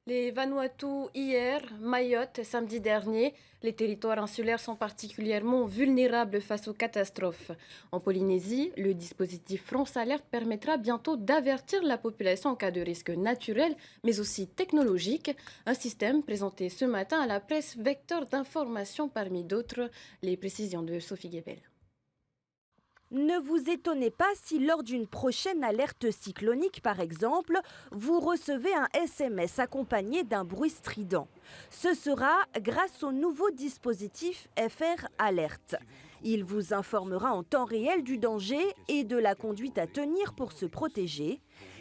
Les Vanuatu hier, Mayotte samedi dernier, les territoires insulaires sont particulièrement vulnérables face aux catastrophes. En Polynésie, le dispositif France Alerte permettra bientôt d'avertir la population en cas de risque naturel, mais aussi technologique. Un système présenté ce matin à la presse, vecteur d'information parmi d'autres. Les précisions de Sophie Guébel. Ne vous étonnez pas si lors d'une prochaine alerte cyclonique, par exemple, vous recevez un SMS accompagné d'un bruit strident. Ce sera grâce au nouveau dispositif FR Alerte. Il vous informera en temps réel du danger et de la conduite à tenir pour se protéger.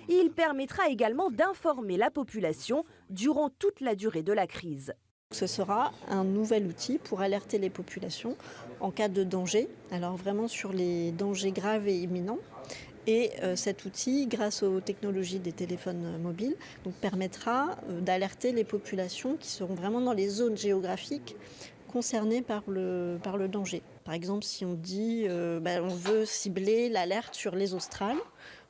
Il permettra également d'informer la population durant toute la durée de la crise. Ce sera un nouvel outil pour alerter les populations en cas de danger, alors vraiment sur les dangers graves et imminents. Et cet outil, grâce aux technologies des téléphones mobiles, donc, permettra d'alerter les populations qui seront vraiment dans les zones géographiques concernées par le danger. Par exemple, si on dit on veut cibler l'alerte sur les Australes,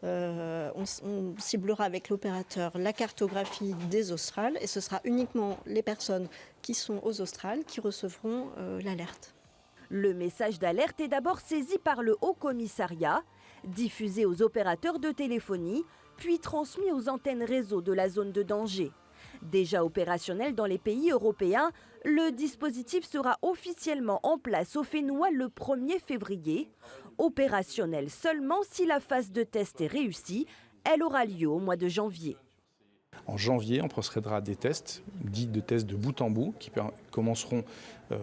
on ciblera avec l'opérateur la cartographie des Australes et ce sera uniquement les personnes qui sont aux Australes qui recevront l'alerte. Le message d'alerte est d'abord saisi par le Haut Commissariat, diffusé aux opérateurs de téléphonie, puis transmis aux antennes réseau de la zone de danger. Déjà opérationnel dans les pays européens, le dispositif sera officiellement en place au Fénois le 1er février. Opérationnel seulement si la phase de test est réussie. Elle aura lieu au mois de janvier. En janvier, on procédera à des tests, dits de tests de bout en bout, qui commenceront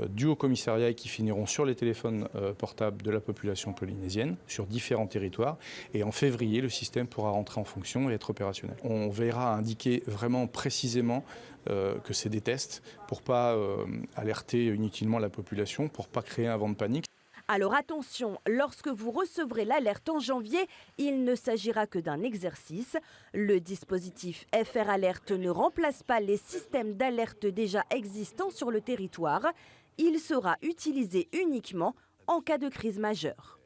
du Haut Commissariat et qui finiront sur les téléphones portables de la population polynésienne, sur différents territoires. Et en février, le système pourra rentrer en fonction et être opérationnel. On veillera à indiquer vraiment précisément que c'est des tests pour ne pas alerter inutilement la population, pour ne pas créer un vent de panique. Alors attention, lorsque vous recevrez l'alerte en janvier, il ne s'agira que d'un exercice. Le dispositif FR Alerte ne remplace pas les systèmes d'alerte déjà existants sur le territoire. Il sera utilisé uniquement en cas de crise majeure.